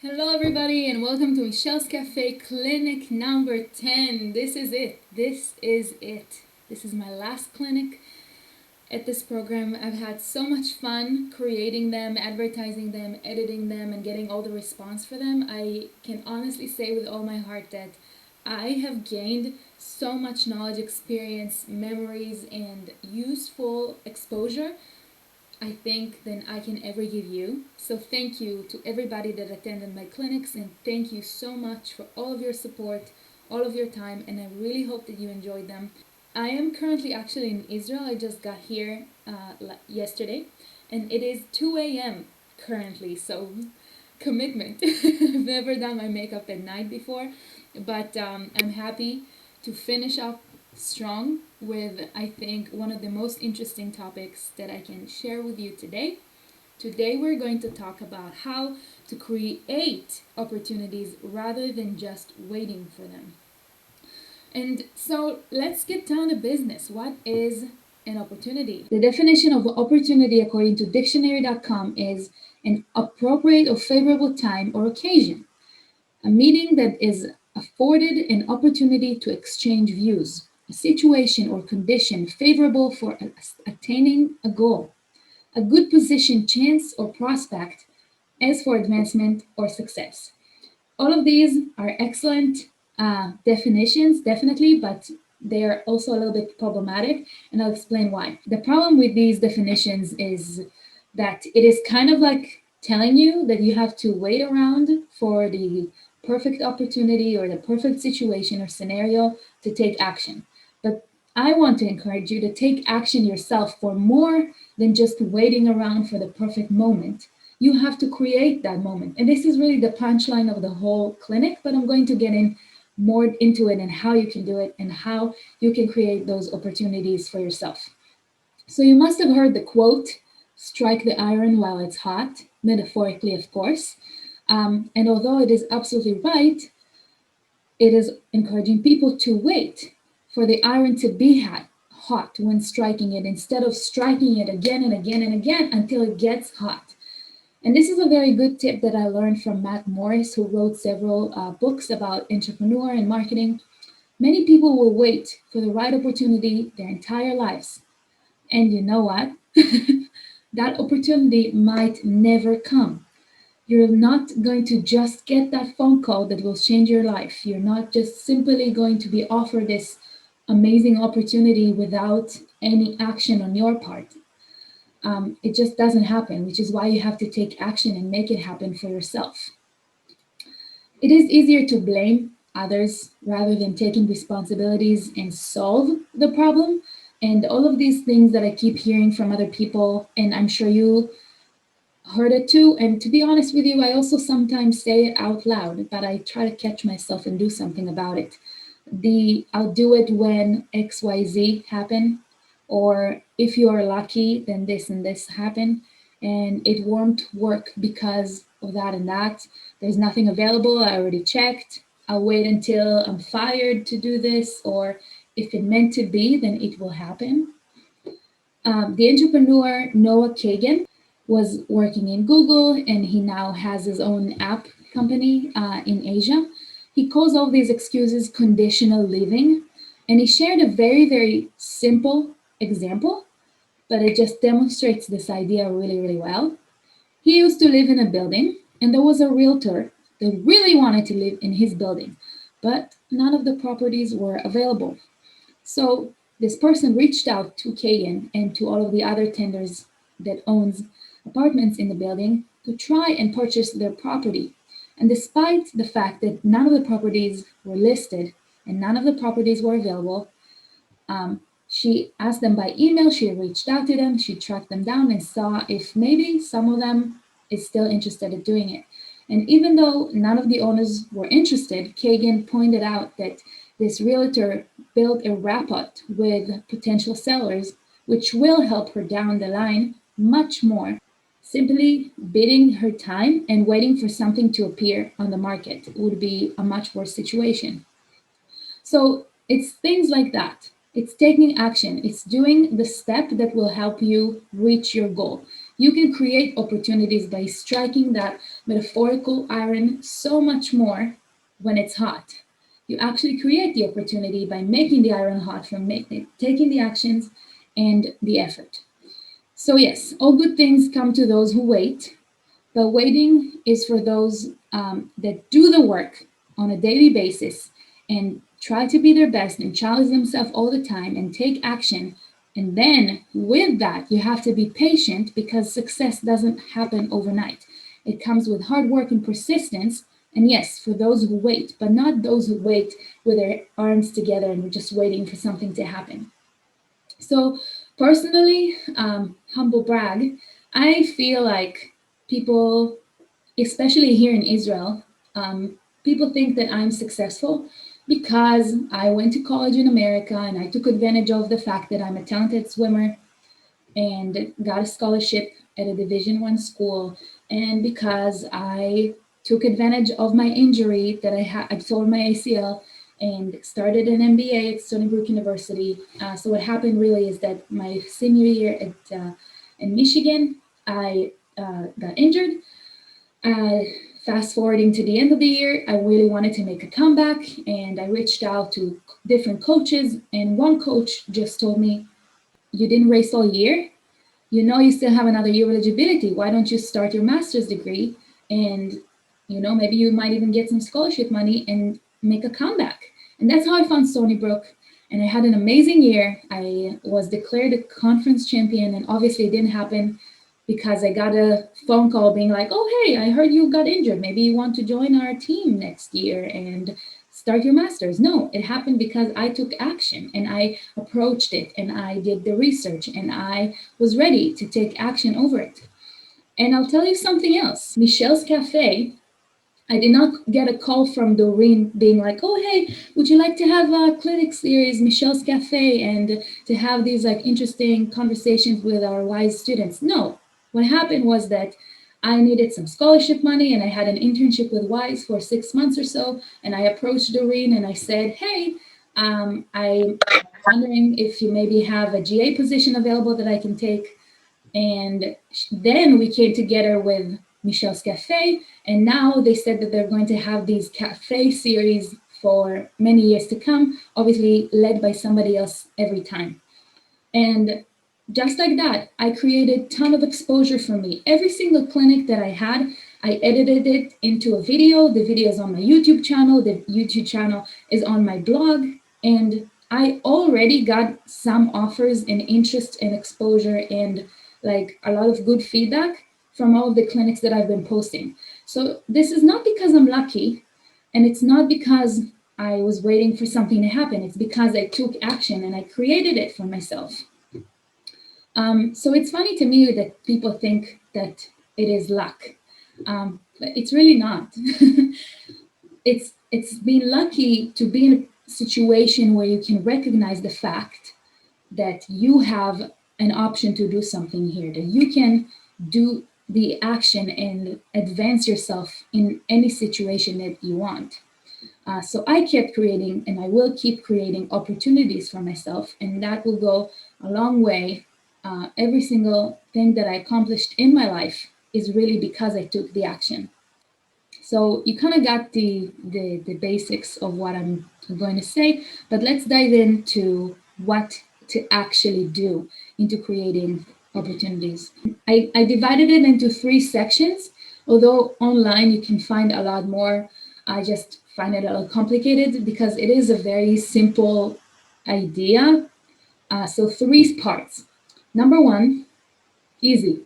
Hello, everybody, and welcome to Michal's Cafe Clinic number 10. This is it. This is it. This is my last clinic at this program. I've had so much fun creating them, advertising them, editing them, and getting all the response for them. I can honestly say with all my heart that I have gained so much knowledge, experience, memories, and useful exposure I think than I can ever give you. So thank you to everybody that attended my clinics, and thank you so much for all of your support, all of your time, and I really hope that you enjoyed them. I am currently actually in Israel. I just got here yesterday, and it is 2 a.m. currently, so commitment. I've never done my makeup at night before, but I'm happy to finish up strong with, I think, one of the most interesting topics that I can share with you today. Today, we're going to talk about how to create opportunities rather than just waiting for them. And so, let's get down to business. What is an opportunity? The definition of opportunity, according to dictionary.com, is an appropriate or favorable time or occasion, a meeting that is afforded an opportunity to exchange views, a situation or condition favorable for attaining a goal, a good position, chance, or prospect as for advancement or success. All of these are excellent definitions, definitely, but they are also a little bit problematic, and I'll explain why. The problem with these definitions is that it is kind of like telling you that you have to wait around for the perfect opportunity or the perfect situation or scenario to take action. But I want to encourage you to take action yourself for more than just waiting around for the perfect moment. You have to create that moment. And this is really the punchline of the whole clinic, but I'm going to get in more into it and how you can do it and how you can create those opportunities for yourself. So you must have heard the quote, strike the iron while it's hot, metaphorically, of course. And although it is absolutely right, it is encouraging people to wait for the iron to be hot when striking it instead of striking it again and again and again until it gets hot. And this is a very good tip that I learned from Matt Morris, who wrote several books about entrepreneur and marketing. Many people will wait for the right opportunity their entire lives. And you know what? That opportunity might never come. You're not going to just get that phone call that will change your life. You're not just simply going to be offered this amazing opportunity without any action on your part. It just doesn't happen, which is why you have to take action and make it happen for yourself. It is easier to blame others rather than taking responsibilities and solve the problem. And all of these things that I keep hearing from other people, and I'm sure you heard it too. And to be honest with you, I also sometimes say it out loud, but I try to catch myself and do something about it. I'll do it when XYZ happen, or if you are lucky, then this and this happen, and it won't work because of that and that. There's nothing available. I already checked. I'll wait until I'm fired to do this, or if it meant to be, then it will happen. The entrepreneur Noah Kagan was working in Google, and he now has his own app company in Asia. He calls all these excuses conditional living, and he shared a very, very simple example, but it just demonstrates this idea really, really well. He used to live in a building, and there was a realtor that really wanted to live in his building, but none of the properties were available. So this person reached out to Kagan and to all of the other tenders that owns apartments in the building to try and purchase their property. And despite the fact that none of the properties were listed and none of the properties were available, she asked them by email, she reached out to them, she tracked them down and saw if maybe some of them is still interested in doing it. And even though none of the owners were interested, Kagan pointed out that this realtor built a rapport with potential sellers, which will help her down the line much more. Simply bidding her time and waiting for something to appear on the market would be a much worse situation. So it's things like that. It's taking action. It's doing the step that will help you reach your goal. You can create opportunities by striking that metaphorical iron so much more when it's hot. You actually create the opportunity by making the iron hot from taking the actions and the effort. So, yes, all good things come to those who wait, but waiting is for those that do the work on a daily basis and try to be their best and challenge themselves all the time and take action. And then with that, you have to be patient because success doesn't happen overnight. It comes with hard work and persistence. And yes, for those who wait, but not those who wait with their arms together and just waiting for something to happen. So, personally, humble brag, I feel like people, especially here in Israel, people think that I'm successful because I went to college in America and I took advantage of the fact that I'm a talented swimmer and got a scholarship at a Division 1 school, and because I took advantage of my injury that I tore my ACL and started an MBA at Stony Brook University. So what happened really is that my senior year in Michigan, I got injured. Uh, Fast forwarding to the end of the year, I really wanted to make a comeback, and I reached out to different coaches, and one coach just told me, "You didn't race all year. You know you still have another year of eligibility. Why don't you start your master's degree and maybe you might even get some scholarship money and make a comeback." And that's how I found Stony Brook. And I had an amazing year. I was declared a conference champion, and obviously it didn't happen because I got a phone call being like, "Oh, hey, I heard you got injured. Maybe you want to join our team next year and start your master's." No, it happened because I took action and I approached it and I did the research and I was ready to take action over it. And I'll tell you something else. Michel's Cafe, I did not get a call from Doreen being like, "Oh, hey, would you like to have a clinic series, Michel's Cafe, and to have these like interesting conversations with our WISE students?" No, what happened was that I needed some scholarship money and I had an internship with WISE for 6 months or so. And I approached Doreen and I said, "Hey, I'm wondering if you maybe have a GA position available that I can take." And then we came together with Michel's Cafe, and now they said that they're going to have these cafe series for many years to come, obviously led by somebody else every time. And just like that, I created a ton of exposure for me. Every single clinic that I had, I edited it into a video. The video is on my YouTube channel. The YouTube channel is on my blog. And I already got some offers and interest and exposure and like a lot of good feedback from all of the clinics that I've been posting. So this is not because I'm lucky, and it's not because I was waiting for something to happen. It's because I took action and I created it for myself. So it's funny to me that people think that it is luck, but it's really not. It's being lucky to be in a situation where you can recognize the fact that you have an option to do something here, that you can do the action and advance yourself in any situation that you want. So I kept creating and I will keep creating opportunities for myself, and that will go a long way. Every single thing that I accomplished in my life is really because I took the action. So you kind of got the basics of what I'm going to say, but let's dive into what to actually do into creating opportunities. I divided it into 3 sections, although online you can find a lot more. I just find it a little complicated because it is a very simple idea. So 3 parts. Number 1, easy.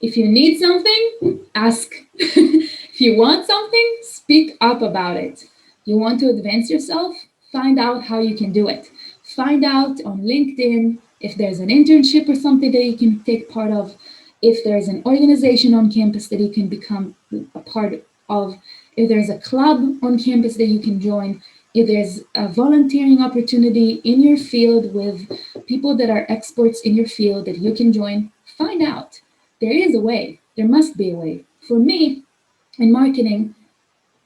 If you need something, ask. If you want something, speak up about it. You want to advance yourself? Find out how you can do it. Find out on LinkedIn if there's an internship or something that you can take part of, if there's an organization on campus that you can become a part of, if there's a club on campus that you can join, if there's a volunteering opportunity in your field with people that are experts in your field that you can join. Find out. There is a way. There must be a way. For me, in marketing,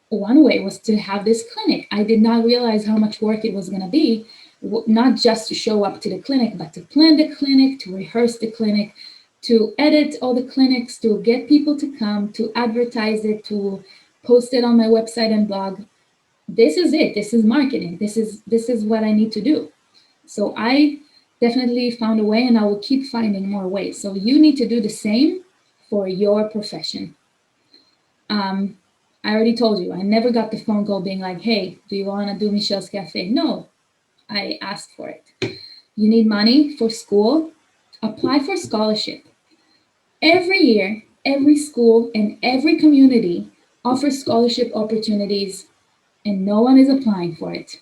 one way was to have this clinic. I did not realize how much work it was going to be, not just to show up to the clinic, but to plan the clinic, to rehearse the clinic, to edit all the clinics, to get people to come, to advertise it, to post it on my website and blog. This is it. This is marketing. This is what I need to do. So I definitely found a way, and I will keep finding more ways. So you need to do the same for your profession. I already told you, I never got the phone call being like, hey, do you want to do Michal's Cafe? No, I asked for it. You need money for school? Apply for scholarship. Every year, every school and every community offers scholarship opportunities, and no one is applying for it.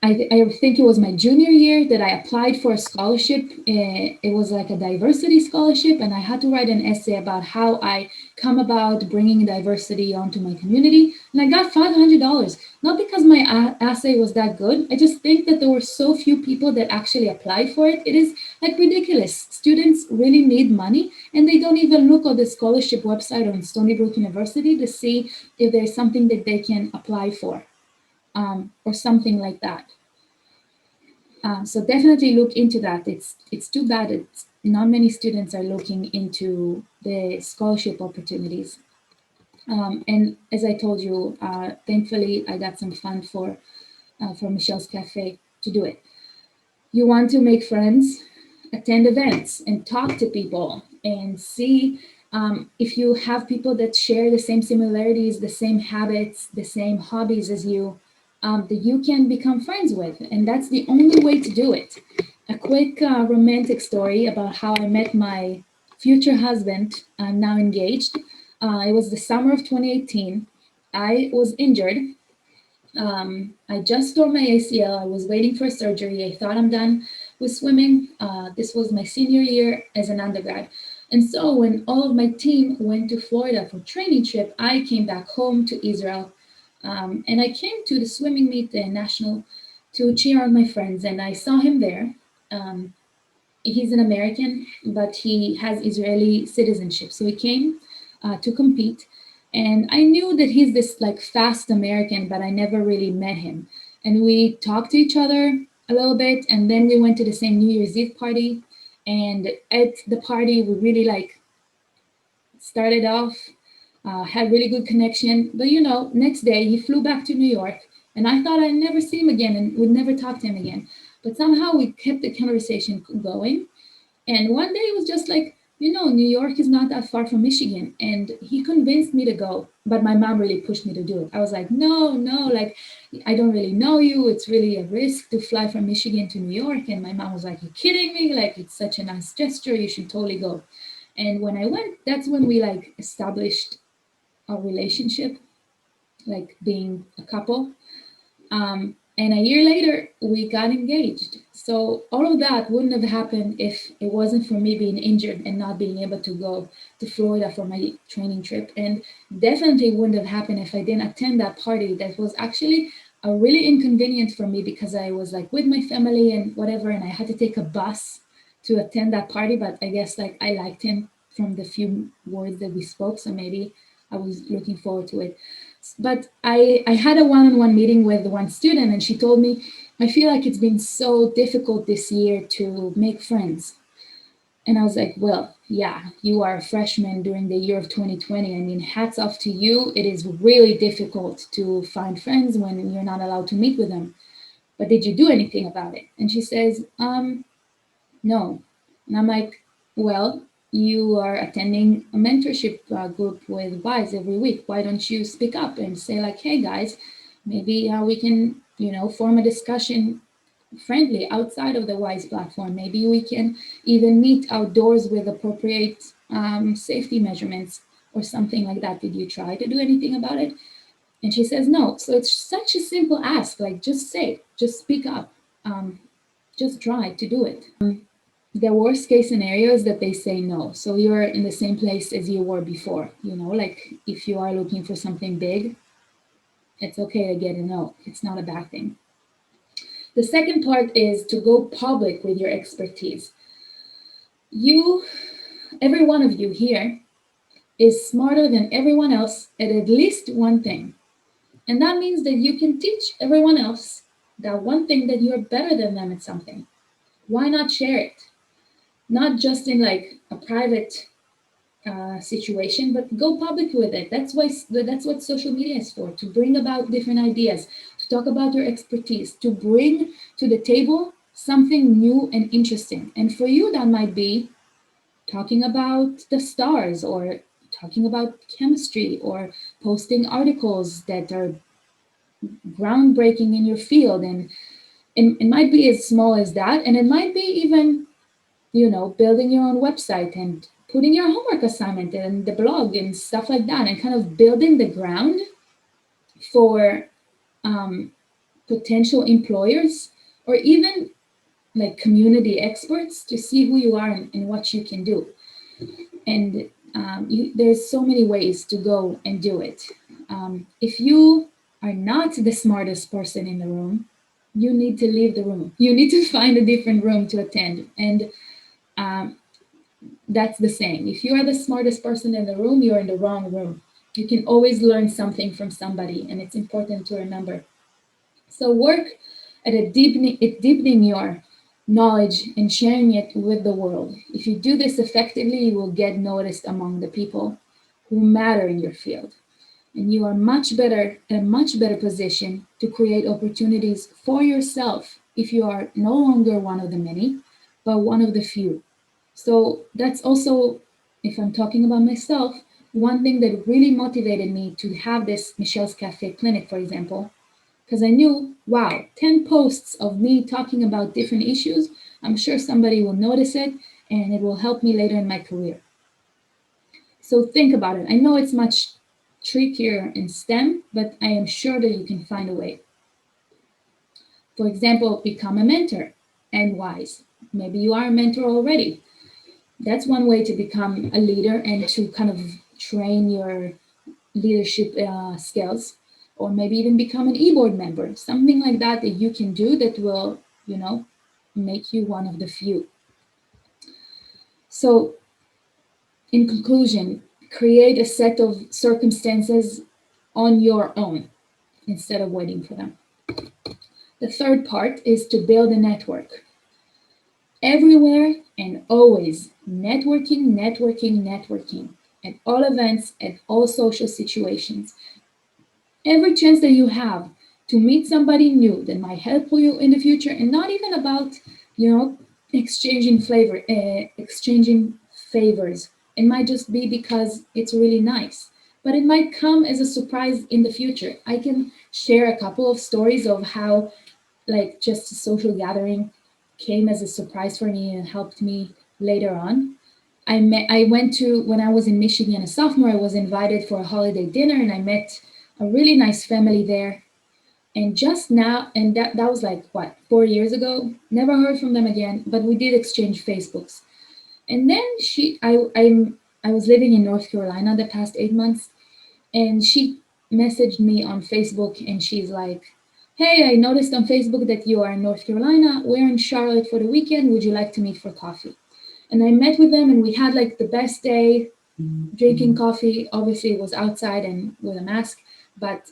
I think it was my junior year that I applied for a scholarship. It was like a diversity scholarship, and I had to write an essay about how I come about bringing diversity onto my community. And I got $500, not because my essay was that good. I just think that there were so few people that actually applied for it. It is like ridiculous. Students really need money, and they don't even look at the scholarship website on Stony Brook University to see if there's something that they can apply for. Or something like that. So definitely look into that. It's too bad it's not many students are looking into the scholarship opportunities. And as I told you, thankfully I got some fund for Michal's Cafe to do it. You want to make friends, attend events and talk to people and see if you have people that share the same similarities, the same habits, the same hobbies as you, that you can become friends with. And that's the only way to do it. A quick romantic story about how I met my future husband. I'm now engaged. It was the summer of 2018. I was injured. I just tore my ACL. I was waiting for surgery. I thought I'm done with swimming. This was my senior year as an undergrad. And so when all of my team went to Florida for training trip, I came back home to Israel. And I came to the swimming meet, the national, to cheer on my friends. And I saw him there. He's an American, but he has Israeli citizenship. So he came to compete. And I knew that he's this like fast American, but I never really met him. And we talked to each other a little bit, and then we went to the same New Year's Eve party. And at the party, we really like started off, had really good connection. But next day he flew back to New York, and I thought I'd never see him again and would never talk to him again. But somehow we kept the conversation going. And one day it was just like, New York is not that far from Michigan. And he convinced me to go. But my mom really pushed me to do it. I was like, no, like, I don't really know you. It's really a risk to fly from Michigan to New York. And my mom was like, you're kidding me? Like, it's such a nice gesture. You should totally go. And when I went, that's when we like established a relationship, like being a couple. And a year later, we got engaged. So all of that wouldn't have happened if it wasn't for me being injured and not being able to go to Florida for my training trip. And definitely wouldn't have happened if I didn't attend that party. That was actually a really inconvenient for me because I was like with my family and whatever, and I had to take a bus to attend that party. But I guess like I liked him from the few words that we spoke, so maybe I was looking forward to it. But I had a one-on-one meeting with one student, and she told me, I feel like it's been so difficult this year to make friends. And I was like, well, yeah, you are a freshman during the year of 2020. I mean, hats off to you. It is really difficult to find friends when you're not allowed to meet with them. But did you do anything about it? And she says, no. And I'm like, well, you are attending a mentorship group with WISE every week. Why don't you speak up and say like, hey guys, maybe we can, form a discussion friendly outside of the WISE platform. Maybe we can even meet outdoors with appropriate safety measurements or something like that. Did you try to do anything about it? And she says no. So it's such a simple ask, like just say, just speak up, just try to do it. The worst case scenario is that they say no. So you're in the same place as you were before. Like if you are looking for something big, it's okay to get a no. It's not a bad thing. The second part is to go public with your expertise. Every one of you here is smarter than everyone else at least one thing. And that means that you can teach everyone else that one thing that you're better than them at something. Why not share it? not just in like a private situation, but go public with it. That's what social media is for, to bring about different ideas, to talk about your expertise, to bring to the table something new and interesting. And for you, that might be talking about the stars, or talking about chemistry, or posting articles that are groundbreaking in your field. And it might be as small as that, and it might be even, building your own website and putting your homework assignment and the blog and stuff like that, and kind of building the ground for um, potential employers, or even like community experts, to see who you are and what you can do. And there's so many ways to go and do it. If you are not the smartest person in the room, you need to leave the room. You need to find a different room to attend. And um, that's the saying. If you are the smartest person in the room, you're in the wrong room. You can always learn something from somebody, and it's important to remember. So work at deepening your knowledge and sharing it with the world. If you do this effectively, you will get noticed among the people who matter in your field. And you are much better in a much better position to create opportunities for yourself if you are no longer one of the many, but one of the few. So that's also, if I'm talking about myself, one thing that really motivated me to have this Michel's Cafe clinic, for example, because I knew, wow, 10 posts of me talking about different issues, I'm sure somebody will notice it and it will help me later in my career. So think about it. I know it's much trickier in STEM, but I am sure that you can find a way. For example, become a mentor and wise. Maybe you are a mentor already. That's one way to become a leader and to kind of train your leadership skills, or maybe even become an e-board member, something like that that you can do that will, make you one of the few. So, in conclusion, create a set of circumstances on your own instead of waiting for them. The third part is to build a network. Everywhere and always, networking, networking, networking, at all events, at all social situations. Every chance that you have to meet somebody new that might help you in the future, and not even about, you know, exchanging favors. It might just be because it's really nice, but it might come as a surprise in the future. I can share a couple of stories of how, like, just a social gathering came as a surprise for me and helped me later on. I went to, when I was in Michigan, a sophomore, I was invited for a holiday dinner, and I met a really nice family there. And just now, and that was like what, 4 years ago. Never heard from them again, but we did exchange Facebooks. And then I was living in North Carolina the past 8 months, and she messaged me on Facebook, and she's like, "Hey, I noticed on Facebook that you are in North Carolina. We're in Charlotte for the weekend. Would you like to meet for coffee?" And I met with them, and we had like the best day drinking coffee. Obviously, it was outside and with a mask, but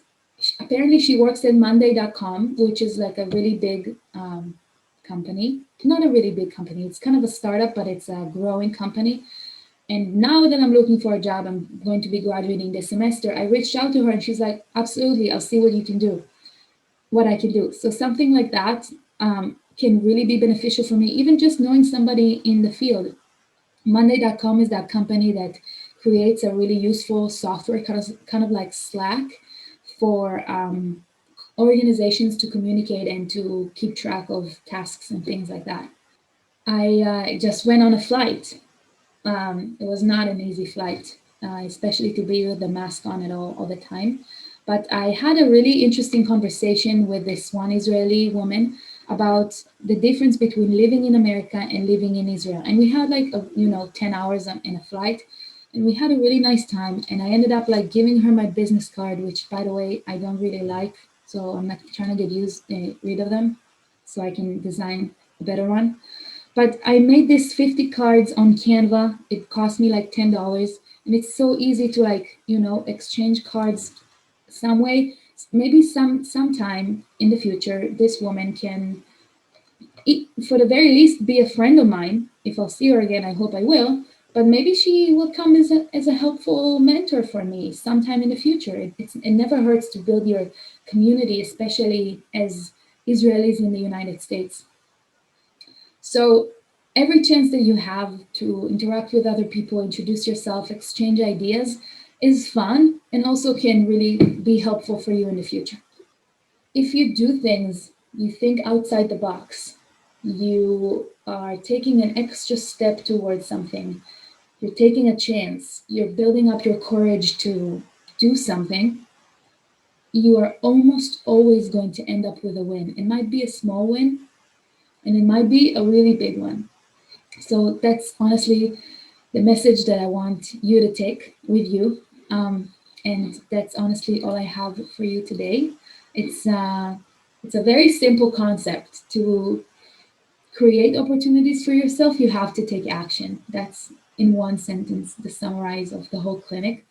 apparently she works at Monday.com, which is like a really big company. Not a really big company. It's kind of a startup, but it's a growing company. And now that I'm looking for a job, I'm going to be graduating this semester. I reached out to her, and she's like, "Absolutely, I'll see what you can do, what I can do." So something like that can really be beneficial for me, even just knowing somebody in the field. Monday.com is that company that creates a really useful software, kind of like Slack, for organizations to communicate and to keep track of tasks and things like that. I just went on a flight. It was not an easy flight, especially to be with the mask on it all the time. But I had a really interesting conversation with this one Israeli woman about the difference between living in America and living in Israel. And we had like 10 hours in a flight, and we had a really nice time. And I ended up like giving her my business card, which, by the way, I don't really like. So I'm not trying to rid of them, so I can design a better one. But I made this 50 cards on Canva. It cost me like $10. And it's so easy to, like, exchange cards some way. Maybe sometime in the future, this woman can For the very least, be a friend of mine. If I'll see her again, I hope I will. But maybe she will come as a helpful mentor for me sometime in the future. It never hurts to build your community, especially as Israelis in the United States. So every chance that you have to interact with other people, introduce yourself, exchange ideas is fun and also can really be helpful for you in the future. If you do things, you think outside the box, you are taking an extra step towards something, you're taking a chance, you're building up your courage to do something, you are almost always going to end up with a win. It might be a small win, and it might be a really big one. So that's honestly the message that I want you to take with you. And that's honestly all I have for you today. It's uh, it's a very simple concept. To create opportunities for yourself, you have to take action. That's in one sentence the summarize of the whole clinic.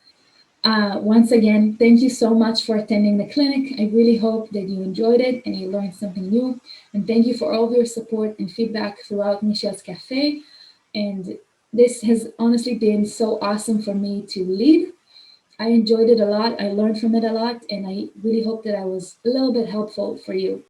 Once again, thank you so much for attending the clinic. I really hope that you enjoyed it and you learned something new. And thank you for all of your support and feedback throughout Michel's Cafe. And this has honestly been so awesome for me to lead. I enjoyed it a lot. I learned from it a lot. And I really hope that I was a little bit helpful for you.